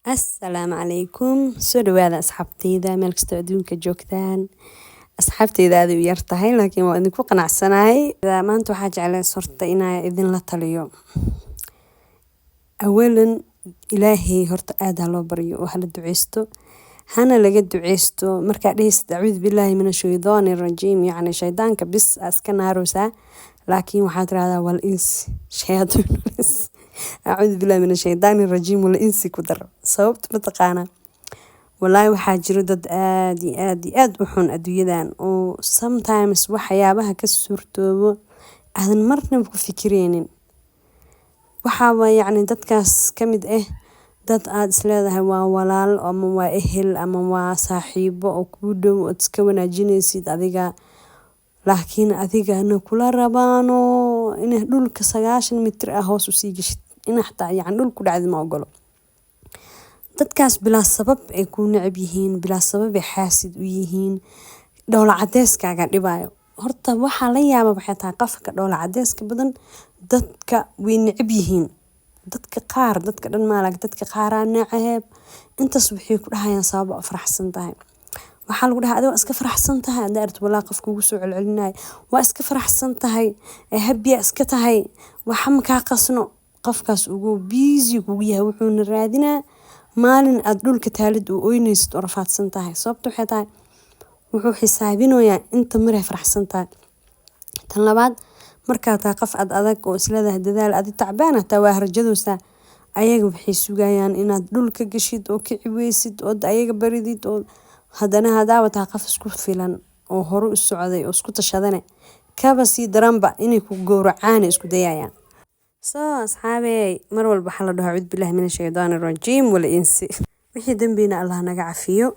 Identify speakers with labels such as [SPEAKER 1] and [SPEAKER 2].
[SPEAKER 1] السلام عليكم سوري هذا أصحابتيدا meel kastoo adduunka joogtaan asxaabteyda aad u yar tahay laakiin waa idinku qanacsanahay maanta waxaa jeclaa sorta inaa idin la taliyo awalan ilaahay horta aad ha loo baryo oo hala duceysto hana laga duceysto markaa dheheysid acuudu billaahi min ashaydaani rajiim yacni shaydaanka bis iska naarowsaa laakiin waxaad tirahdaa wal ins shayaadiin ins أعوذ بالله من الشيطان الرجيم ولا إنسي كدر صوبت بتقانا والله وحاجر ضد آدي وحون أدويدان و sometimes وحيابها كسرتو هذا مرنا بفكرين وحاوا يعني ضد كاس كمد ضد آد سلاده ولال أما وأهل أما وصاحب أو كودو وتسكونا جنسيد أذيقا لكن أذيقا إنه كل ربانو إنه دول كسجاشن متر أهوس وسيجش إنه حتى يعني دول كل عاد ما أقوله dadkaas bilaa sabab ay ku necab yihiin bilaa sabab ay xaasid u yihiin dhoola cadeyskaaga dhibayo horta waxaa la yaabaa waxay tahay qofka dhoola cadeyska badan dadka way necab yihiin dadka qaar dadka dhan maalag dadka qaaraa necab intaas waxay ku dhahayaan sabab faraxsan tahay waxaa lagu dhahaa adiga iska faraxsan tahay hadda aragto walaa qofka ugu soo celcelinay waa iska faraxsan tahay habiya iska tahay waxa ma ka qasno qofkaas ugu busy kugu yahay wuxuu raadinaa maalin aad dhulka taalid oo oynaysid oo rafaadsan tahay sababtu waxay tahay wuxuu xisaabinayaa inta mar ay faraxsan tahay tan labaad markaa taa qof adag oo isladaha dadaal aad tacbaan taa waa harjadoosa ayaga waxay sugayaan inaad dhulka gashid oo kicibeysid oo ayaga baridid oo haddana hadaaba taa qof isku filan oo hore u socday oo isku tashadane kaba sii daranba inay ku gowracaan isku dayayaan أصحابي مروا البحر لها عود بالله من الشيطان الرجيم ولا إنسي وحي ذنبنا الله نقع فيه